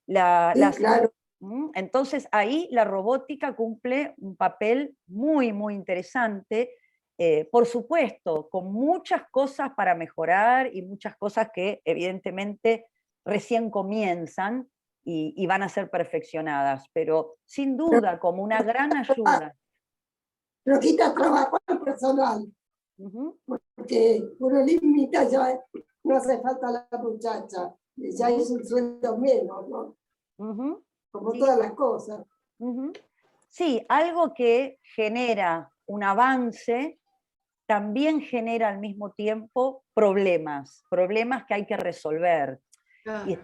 Claro. Entonces ahí la robótica cumple un papel muy, muy interesante, por supuesto, con muchas cosas para mejorar y muchas cosas que evidentemente recién comienzan y van a ser perfeccionadas, pero sin duda como una gran ayuda. Pero quita trabajo al personal, porque uno limita ya, no hace falta la muchacha, ya es un sueldo menos, ¿no? Como sí. Todas las cosas. Sí, algo que genera un avance también genera al mismo tiempo problemas que hay que resolver.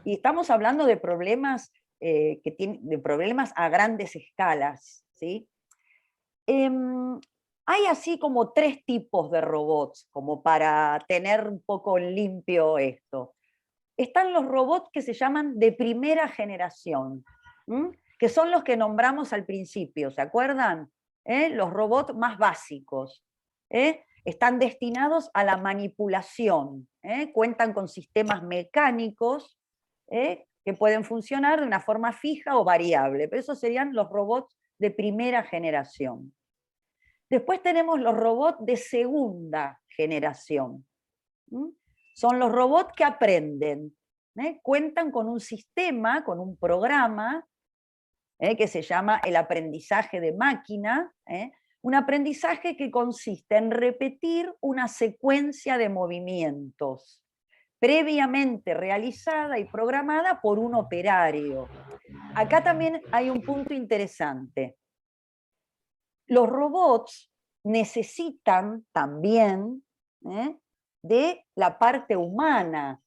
Y estamos hablando de problemas, de problemas a grandes escalas, ¿sí? Hay así como 3 tipos de robots, como para tener un poco limpio esto. Están los robots que se llaman de primera generación, que son los que nombramos al principio, ¿se acuerdan? Los robots más básicos. Están destinados a la manipulación, cuentan con sistemas mecánicos que pueden funcionar de una forma fija o variable, pero esos serían los robots de primera generación. Después tenemos los robots de segunda generación. Son los robots que aprenden, cuentan con un sistema, con un programa que se llama el aprendizaje de máquina, un aprendizaje que consiste en repetir una secuencia de movimientos previamente realizada y programada por un operario. Acá también hay un punto interesante. Los robots necesitan también de la parte humana.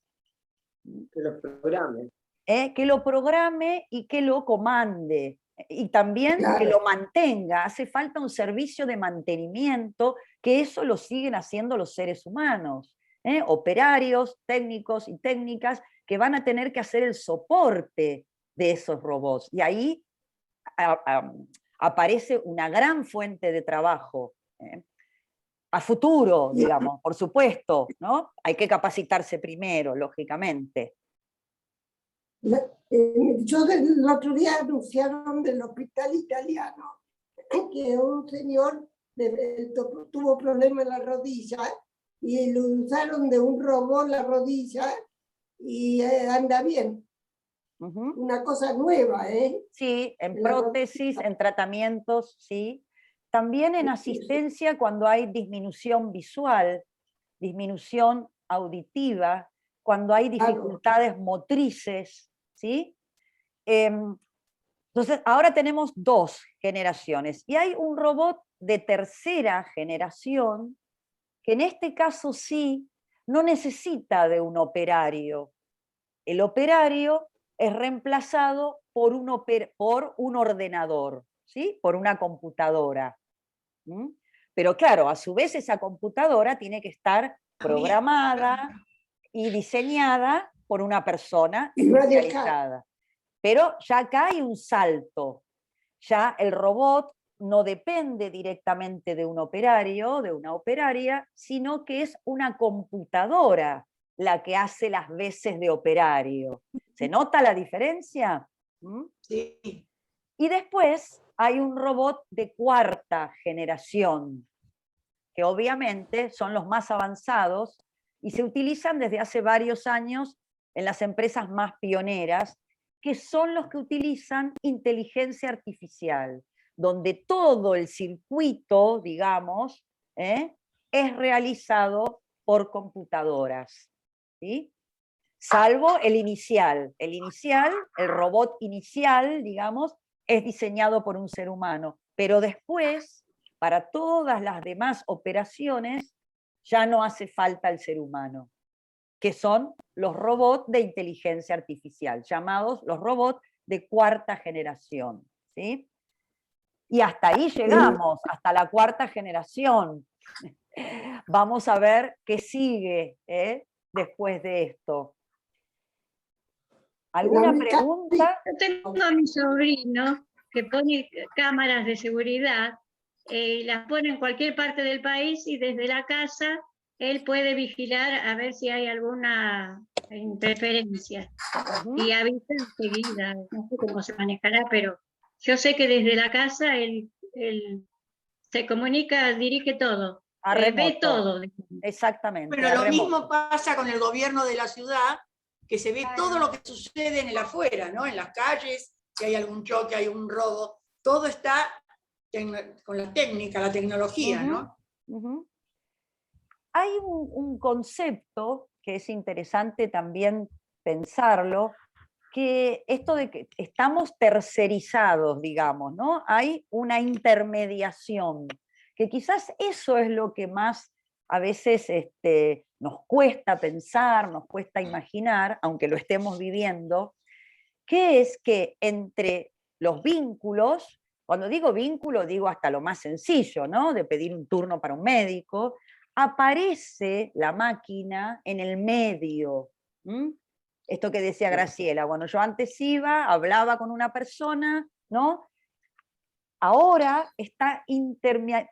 Que lo programe. Que lo programe y que lo comande. Y también Claro. que lo mantenga. Hace falta un servicio de mantenimiento, que eso lo siguen haciendo los seres humanos. Operarios, técnicos y técnicas que van a tener que hacer el soporte de esos robots. Y ahí aparece una gran fuente de trabajo. A futuro, digamos, por supuesto, ¿no? Hay que capacitarse primero, lógicamente. Yo el otro día anunciaron del hospital italiano que un señor tuvo problemas en la rodilla y lo usaron de un robot la rodilla y anda bien. Una cosa nueva, ¿eh? Sí, en prótesis, en tratamientos, sí. También en asistencia cuando hay disminución visual, disminución auditiva, cuando hay dificultades motrices, ¿sí? Entonces, ahora tenemos 2 generaciones y hay un robot de tercera generación que en este caso sí no necesita de un operario. El operario es reemplazado por un ordenador, ¿sí? Por una computadora. Pero claro, a su vez esa computadora tiene que estar programada y diseñada por una persona especializada. Pero ya acá hay un salto. Ya el robot no depende directamente de un operario, de una operaria, sino que es una computadora la que hace las veces de operario. ¿Se nota la diferencia? Sí. Y después hay un robot de 4ª generación, que obviamente son los más avanzados y se utilizan desde hace varios años en las empresas más pioneras, que son los que utilizan inteligencia artificial, donde todo el circuito, digamos, es realizado por computadoras, ¿sí? Salvo el inicial. El robot inicial, digamos, es diseñado por un ser humano, pero después, para todas las demás operaciones, ya no hace falta el ser humano, que son los robots de inteligencia artificial, llamados los robots de 4ª generación, ¿sí? Y hasta ahí llegamos, hasta la 4ª generación. Vamos a ver qué sigue después de esto. ¿Alguna pregunta? Yo tengo a mi sobrino que pone cámaras de seguridad y las pone en cualquier parte del país y desde la casa él puede vigilar a ver si hay alguna interferencia. Y avisa enseguida, no sé cómo se manejará, pero yo sé que desde la casa él se comunica, dirige todo, ve todo. Exactamente. Bueno, lo mismo pasa con el gobierno de la ciudad, que se ve todo lo que sucede en el afuera, ¿no? En las calles, si hay algún choque, hay un robo, todo está con la técnica, la tecnología, ¿no? Hay un concepto que es interesante también pensarlo, que esto de que estamos tercerizados, digamos, ¿no? Hay una intermediación, que quizás eso es lo que más a veces nos cuesta pensar, nos cuesta imaginar, aunque lo estemos viviendo, que es que entre los vínculos, cuando digo vínculo, digo hasta lo más sencillo, ¿no? De pedir un turno para un médico, aparece la máquina en el medio. Esto que decía Graciela, bueno, yo antes iba, hablaba con una persona, ¿no? Ahora está intermediado,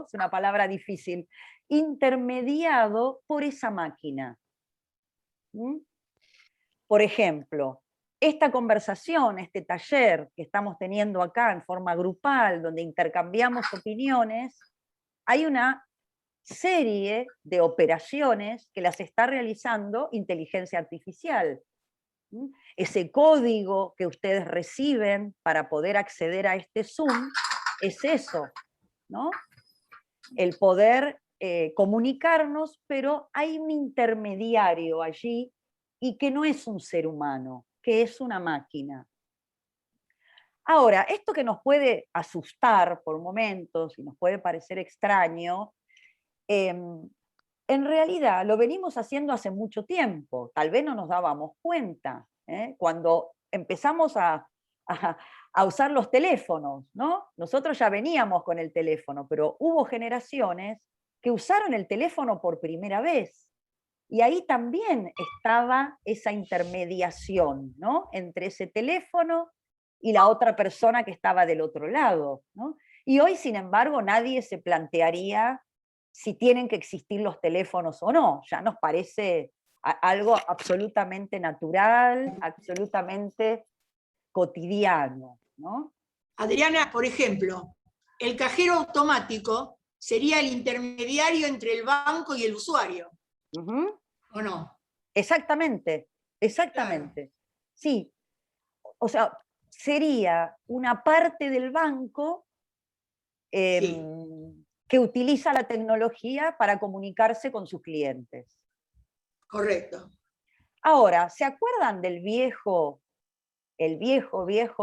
es una palabra difícil, intermediado por esa máquina. Por ejemplo, esta conversación, este taller que estamos teniendo acá en forma grupal, donde intercambiamos opiniones, hay una serie de operaciones que las está realizando inteligencia artificial. Ese código que ustedes reciben para poder acceder a este Zoom es eso, ¿no? El poder comunicarnos, pero hay un intermediario allí y que no es un ser humano, que es una máquina. Ahora, esto que nos puede asustar por momentos y nos puede parecer extraño, en realidad lo venimos haciendo hace mucho tiempo, tal vez no nos dábamos cuenta, cuando empezamos a usar los teléfonos, ¿no? Nosotros ya veníamos con el teléfono, pero hubo generaciones que usaron el teléfono por primera vez. Y ahí también estaba esa intermediación, ¿no? Entre ese teléfono y la otra persona que estaba del otro lado, ¿no? Y hoy, sin embargo, nadie se plantearía si tienen que existir los teléfonos o no. Ya nos parece algo absolutamente natural, absolutamente cotidiano, ¿no? Adriana, por ejemplo, el cajero automático sería el intermediario entre el banco y el usuario. ¿O no? Exactamente, exactamente. Claro. Sí, o sea, sería una parte del banco sí, que utiliza la tecnología para comunicarse con sus clientes. Correcto. Ahora, ¿se acuerdan del viejo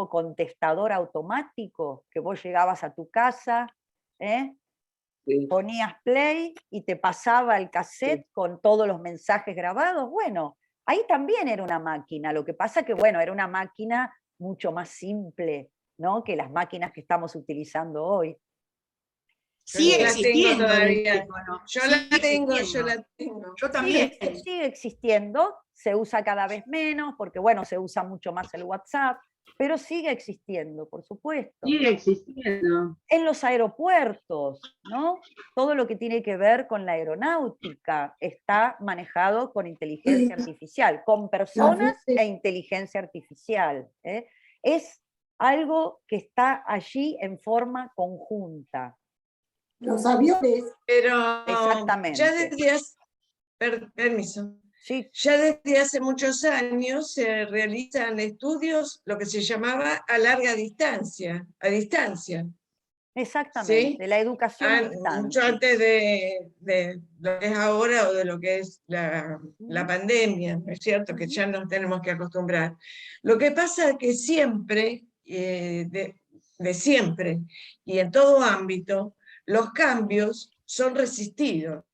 contestador automático que vos llegabas a tu casa, sí, ponías play y te pasaba el cassette sí, con todos los mensajes grabados? Bueno, ahí también era una máquina, lo que pasa que, bueno, era una máquina mucho más simple, ¿no?, que las máquinas que estamos utilizando hoy. Sigue existiendo todavía. Yo la tengo. Yo también. Sigue existiendo, se usa cada vez menos, porque bueno, se usa mucho más el WhatsApp, pero sigue existiendo, por supuesto. Sigue existiendo. En los aeropuertos, ¿no? Todo lo que tiene que ver con la aeronáutica está manejado con inteligencia artificial, con personas e inteligencia artificial. Es algo que está allí en forma conjunta. Los aviones. Pero exactamente. Ya desde hace, permiso. Sí. Ya desde hace muchos años se realizan estudios, lo que se llamaba a larga distancia, a distancia. Exactamente, ¿sí? De la educación a distancia. Mucho antes de lo que es ahora o de lo que es la pandemia, ¿no es cierto? Que ya nos tenemos que acostumbrar. Lo que pasa es que siempre, de siempre, y en todo ámbito, los cambios son resistidos,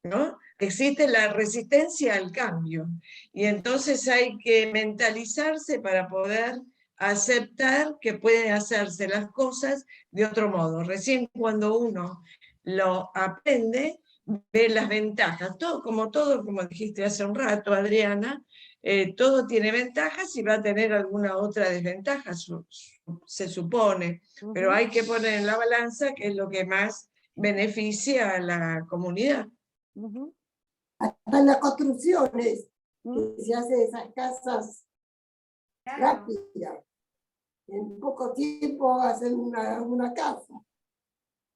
¿no? Existe la resistencia al cambio, y entonces hay que mentalizarse para poder aceptar que pueden hacerse las cosas de otro modo. Recién cuando uno lo aprende, ve las ventajas. Todo, como dijiste hace un rato, Adriana, todo tiene ventajas y va a tener alguna otra desventaja, se supone, pero hay que poner en la balanza qué es lo que más beneficia a la comunidad. Hasta en las construcciones, que se hacen esas casas rápidas. En poco tiempo hacen una casa.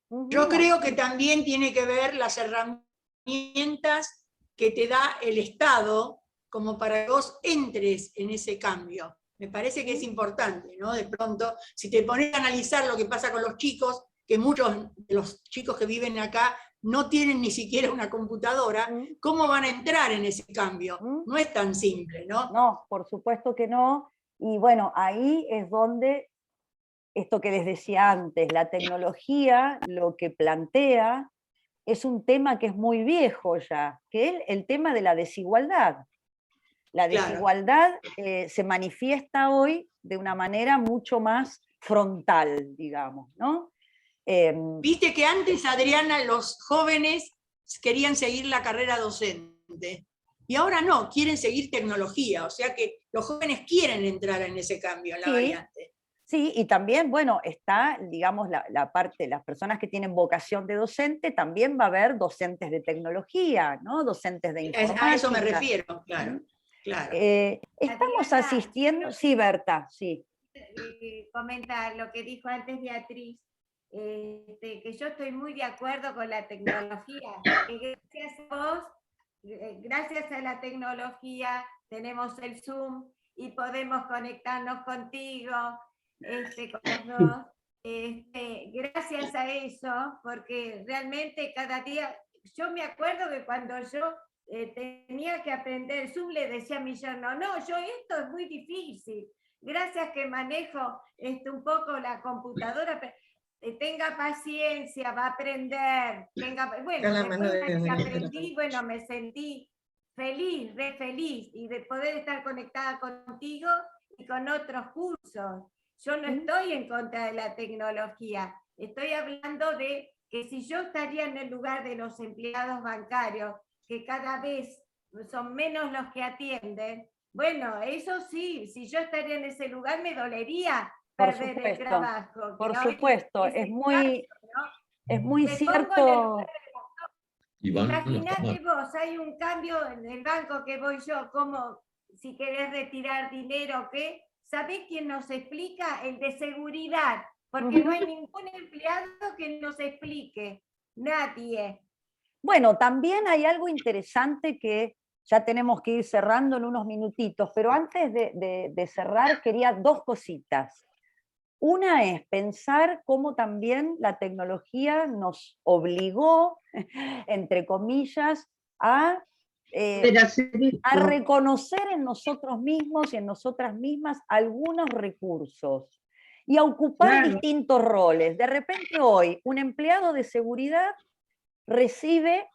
Yo creo que también tiene que ver las herramientas que te da el Estado como para que vos entres en ese cambio. Me parece que es importante, ¿no? De pronto, si te pones a analizar lo que pasa con los chicos, que muchos de los chicos que viven acá no tienen ni siquiera una computadora, ¿cómo van a entrar en ese cambio? No es tan simple, ¿no? No, por supuesto que no. Y bueno, ahí es donde, esto que les decía antes, la tecnología lo que plantea es un tema que es muy viejo ya, que es el tema de la desigualdad. La desigualdad se manifiesta hoy de una manera mucho más frontal, digamos, ¿no? Viste que antes, Adriana, los jóvenes querían seguir la carrera docente, y ahora no, quieren seguir tecnología, o sea que los jóvenes quieren entrar en ese cambio, en la variante. Sí, y también, bueno, está, digamos, la parte, las personas que tienen vocación de docente, también va a haber docentes de tecnología, ¿no? Docentes de informática. A eso me refiero, claro. Claro. Estamos Adriana, asistiendo, sí, Berta, sí. Comenta lo que dijo antes Beatriz, que yo estoy muy de acuerdo con la tecnología, que gracias a vos, gracias a la tecnología tenemos el Zoom y podemos conectarnos contigo, con los dos. Gracias a eso, porque realmente cada día, yo me acuerdo que cuando yo tenía que aprender Zoom, le decía a mi yerno, no, yo esto es muy difícil. gracias que manejo un poco la computadora, tenga paciencia, va a aprender. Bueno, Da la mano después de que Daniela. aprendí, bueno, me sentí feliz, re feliz, y de poder estar conectada contigo y con otros cursos. Yo no estoy en contra de la tecnología, estoy hablando de que si yo estaría en el lugar de los empleados bancarios, que cada vez son menos los que atienden, bueno, eso sí, si yo estaría en ese lugar me dolería perder el trabajo. Por supuesto, es muy Me cierto. pongo en el lugar de Iván no está Imagínate mal. vos, hay un cambio en el banco que voy yo, como si querés retirar dinero, ¿qué? ¿Sabés quién nos explica? El de seguridad, porque no hay ningún empleado que nos explique, nadie. Bueno, también hay algo interesante que ya tenemos que ir cerrando en unos minutitos, pero antes de cerrar quería dos cositas. Una es pensar cómo también la tecnología nos obligó, entre comillas, a reconocer en nosotros mismos y en nosotras mismas algunos recursos y a ocupar distintos roles. De repente hoy, un empleado de seguridad recibe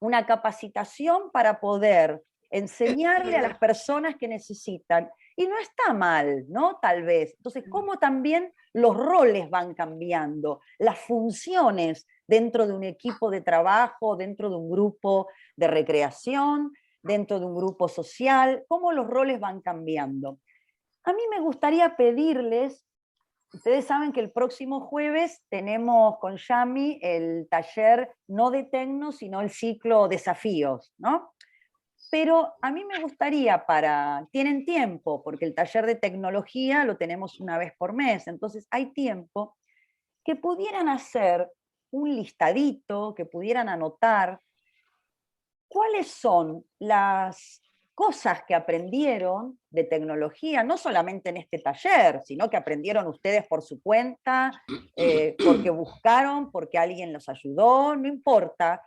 una capacitación para poder enseñarle a las personas que necesitan. Y no está mal, ¿no? Tal vez. Entonces, cómo también los roles van cambiando, las funciones dentro de un equipo de trabajo, dentro de un grupo de recreación, dentro de un grupo social, cómo los roles van cambiando. A mí me gustaría pedirles, ustedes saben que el próximo jueves tenemos con Yami el taller no de Tecno, sino el ciclo Desafíos, ¿no? Pero a mí me gustaría tienen tiempo, porque el taller de tecnología lo tenemos una vez por mes, entonces hay tiempo, que pudieran hacer un listadito, que pudieran anotar cuáles son las cosas que aprendieron de tecnología, no solamente en este taller, sino que aprendieron ustedes por su cuenta, porque buscaron, porque alguien los ayudó, no importa.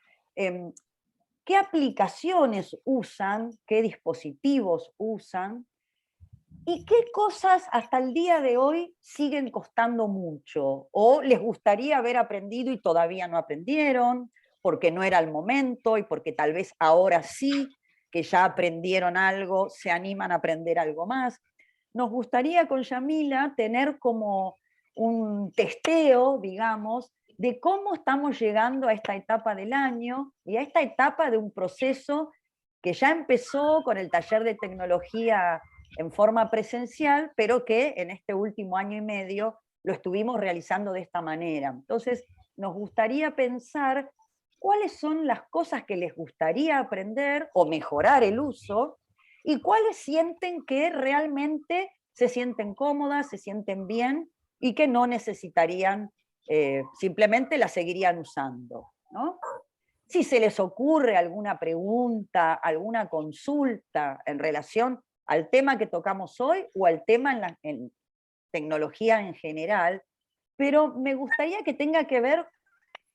¿Qué aplicaciones usan? ¿Qué dispositivos usan? ¿Y qué cosas hasta el día de hoy siguen costando mucho? ¿O les gustaría haber aprendido y todavía no aprendieron? Porque no era el momento y porque tal vez ahora sí, que ya aprendieron algo, se animan a aprender algo más. Nos gustaría con Yamila tener como un testeo, digamos, de cómo estamos llegando a esta etapa del año y a esta etapa de un proceso que ya empezó con el taller de tecnología en forma presencial, pero que en este último año y medio lo estuvimos realizando de esta manera. Entonces, nos gustaría pensar cuáles son las cosas que les gustaría aprender o mejorar el uso, y cuáles sienten que realmente se sienten cómodas, se sienten bien, y que no necesitarían, simplemente la seguirían usando, ¿no? Si se les ocurre alguna pregunta, alguna consulta en relación al tema que tocamos hoy o al tema en tecnología en general, pero me gustaría que tenga que ver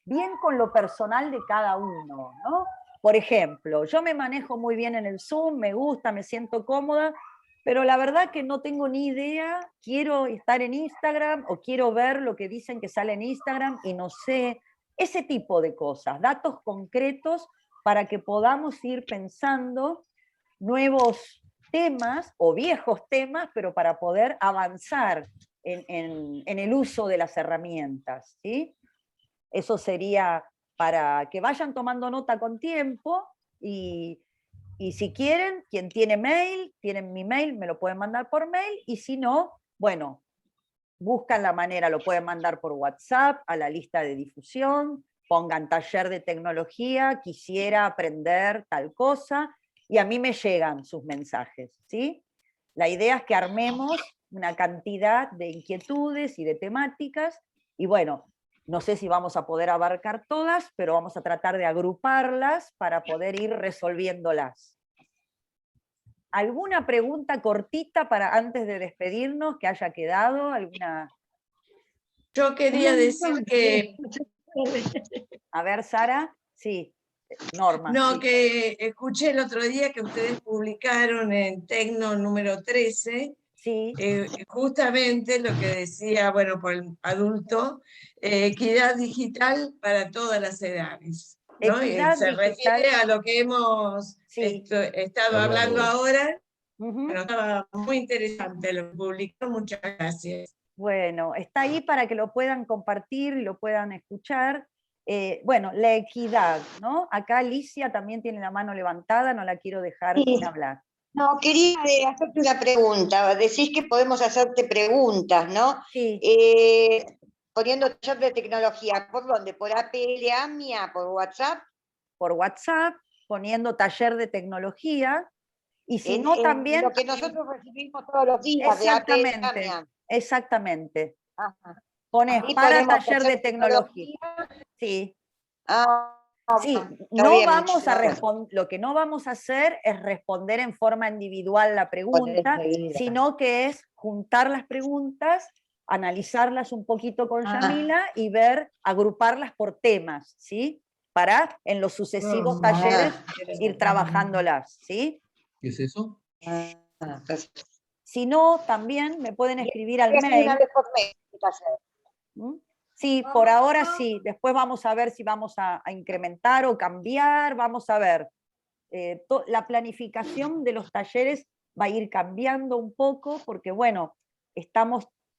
bien con lo personal de cada uno, ¿no? Por ejemplo, yo me manejo muy bien en el Zoom, me gusta, me siento cómoda, pero la verdad que no tengo ni idea, quiero estar en Instagram o quiero ver lo que dicen que sale en Instagram y no sé, ese tipo de cosas, datos concretos para que podamos ir pensando nuevos temas o viejos temas, pero para poder avanzar en el uso de las herramientas, ¿sí? Eso sería para que vayan tomando nota con tiempo y si quieren, quien tiene mail, tienen mi mail, me lo pueden mandar por mail, y si no, bueno, buscan la manera, lo pueden mandar por WhatsApp a la lista de difusión, pongan taller de tecnología, quisiera aprender tal cosa, y a mí me llegan sus mensajes, ¿sí? La idea es que armemos una cantidad de inquietudes y de temáticas, y bueno, no sé si vamos a poder abarcar todas, pero vamos a tratar de agruparlas para poder ir resolviéndolas. ¿Alguna pregunta cortita para antes de despedirnos que haya quedado? ¿Alguna? Yo quería decir que... A ver, Sara. Sí, Norma. No, sí. que escuché el otro día que ustedes publicaron en Tecno número 13 Sí. Justamente lo que decía, bueno, por el adulto, equidad digital para todas las edades, ¿no? Y Equidad se digital. refiere a lo que hemos Sí. estado hablando ahora. Ujú. Bueno, estaba muy interesante lo que publicó, muchas gracias. Bueno, está ahí para que lo puedan compartir y lo puedan escuchar. Bueno, la equidad, ¿no? Acá Alicia también tiene la mano levantada, no la quiero dejar Sí. sin hablar. No, quería hacerte una pregunta. Decís que podemos hacerte preguntas, ¿no? Sí. Poniendo chat de tecnología, ¿por dónde? ¿Por APL AMIA? ¿Por WhatsApp? Por WhatsApp, poniendo taller de tecnología, y si no también... Lo que nosotros recibimos todos los días Exactamente, de APL AMIA. Exactamente. Ajá. Pones Ahí para ponemos taller de tecnología. Sí. Sí, no vamos a responder, lo que no vamos a hacer es responder en forma individual la pregunta, sino que es juntar las preguntas, analizarlas un poquito con Yamila y ver, agruparlas por temas, ¿sí? Para en los sucesivos talleres ir trabajándolas, ¿sí? ¿Qué es eso? Si no, también me pueden escribir al mail. Una vez por mes, ¿Mm? Sí, por ahora sí. Después vamos a ver si vamos a incrementar o cambiar, vamos a ver. La planificación de los talleres va a ir cambiando un poco porque, bueno,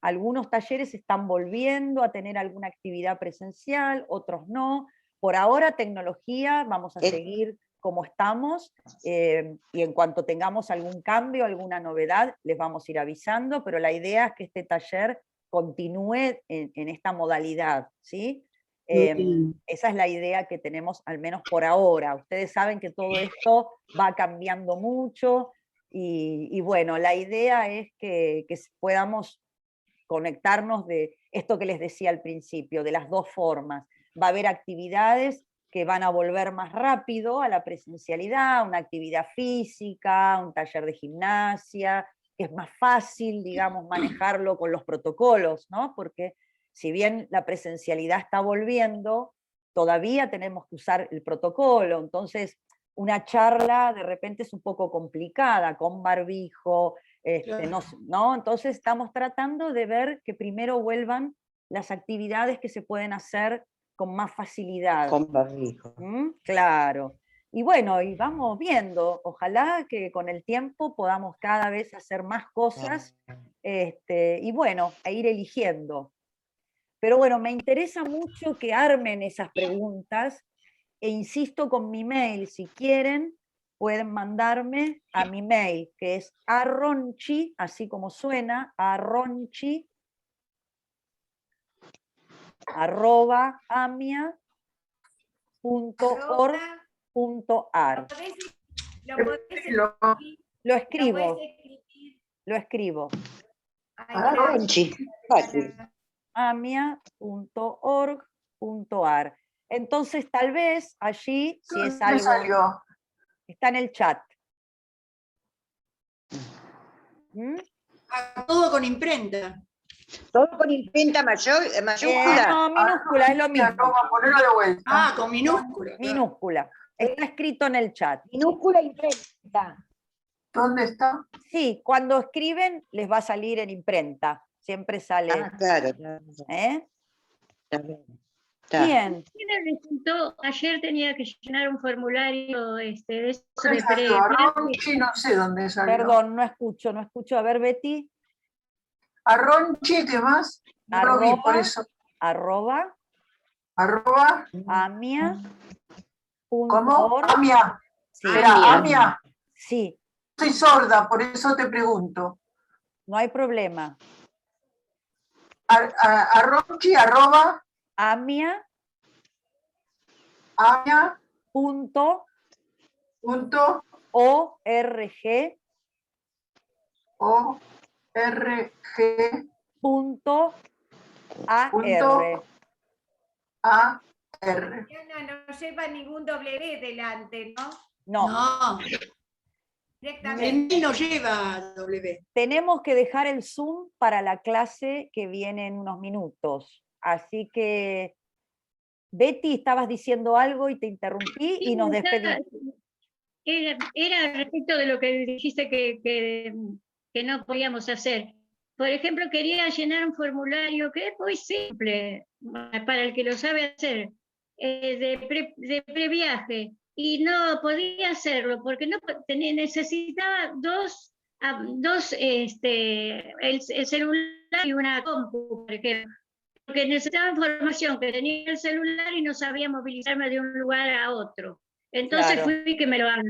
algunos talleres están volviendo a tener alguna actividad presencial, otros no. Por ahora, tecnología, vamos a seguir como estamos, y en cuanto tengamos algún cambio, alguna novedad, les vamos a ir avisando, pero la idea es que este taller continúe en esta modalidad, ¿sí? Esa es la idea que tenemos, al menos por ahora. Ustedes saben que todo esto va cambiando mucho, y bueno, la idea es que podamos conectarnos de esto que les decía al principio, de las dos formas. Va a haber actividades que van a volver más rápido a la presencialidad, una actividad física, un taller de gimnasia, que es más fácil, digamos, manejarlo con los protocolos, ¿no? Porque si bien la presencialidad está volviendo, todavía tenemos que usar el protocolo, entonces una charla de repente es un poco complicada, con barbijo, ¿no? Entonces estamos tratando de ver que primero vuelvan las actividades que se pueden hacer con más facilidad. Con barbijo. Claro. Y bueno, y vamos viendo, ojalá que con el tiempo podamos cada vez hacer más cosas, y bueno, a ir eligiendo. Pero bueno, me interesa mucho que armen esas preguntas, e insisto con mi mail, si quieren, pueden mandarme a mi mail, que es arronchi, así como suena, arronchi, @amia.org.ar. Lo escribo. amia.org.ar. Entonces, tal vez allí, si es algo... Está en el chat. Todo con imprenta. Todo con imprenta mayúscula. No, minúscula, es lo mismo. Ah, con minúscula. Minúscula. Está escrito en el chat. Minúscula imprenta. ¿Dónde está? Sí, cuando escriben les va a salir en imprenta. Siempre sale. Ah, claro. ¿Eh? Está. Bien. ¿Qué le resultó? Ayer tenía que llenar un formulario de eso de Arronchi, no sé dónde salió. Perdón, no escucho. A ver, Betty. Arronchi, ¿qué más? No lo vi, por eso. Arroba. Amia. ¿Cómo? Amia. Sí. Amia. Sí. Estoy sorda, por eso te pregunto. No hay problema. Arronchi, arroba. Amia. Punto. org. Punto AR. No lleva ningún W delante, ¿no? No. Directamente. El no lleva W. Tenemos que dejar el Zoom para la clase que viene en unos minutos. Así que, Betty, estabas diciendo algo y te interrumpí y nos despedimos. Era respecto de lo que dijiste que que no podíamos hacer. Por ejemplo, quería llenar un formulario que es muy simple para el que lo sabe hacer, de previaje, y no podía hacerlo porque no necesitaba el celular y una compu, por ejemplo, porque necesitaba información que tenía el celular y no sabía movilizarme de un lugar a otro. Entonces Claro. fui que me lo hagan.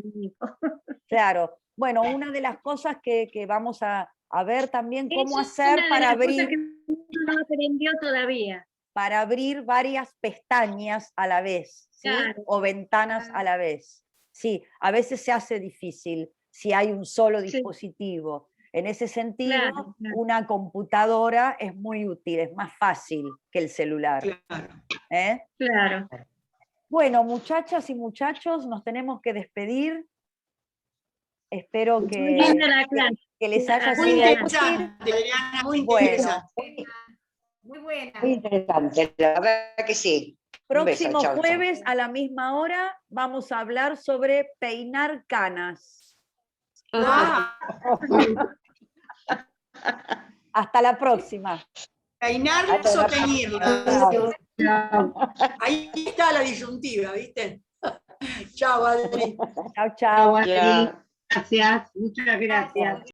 Claro. Bueno, una de las cosas que vamos a ver también cómo Esa es hacer una de para las cosas abrir, que uno no aprendió todavía. para abrir varias pestañas a la vez, ¿sí? Claro. O ventanas a la vez. Sí, a veces se hace difícil si hay un solo Sí. dispositivo. En ese sentido, Claro, claro. una computadora es muy útil, es más fácil que el celular. Claro. ¿Eh? Claro. Bueno, muchachas y muchachos, nos tenemos que despedir. Espero Muy linda la clase. que les haya Muy sido útil. interesante, Adriana, muy Bueno, interesante. Muy buena. Muy interesante, la verdad que sí. Un beso, próximo chau, chau. jueves a la misma hora vamos a hablar sobre peinar canas. Ah, Hasta la próxima. peinarlas o teñirlas. Ahí está la disyuntiva, ¿viste? Chao, Adri. Chao, chao. Adri. Gracias, muchas gracias.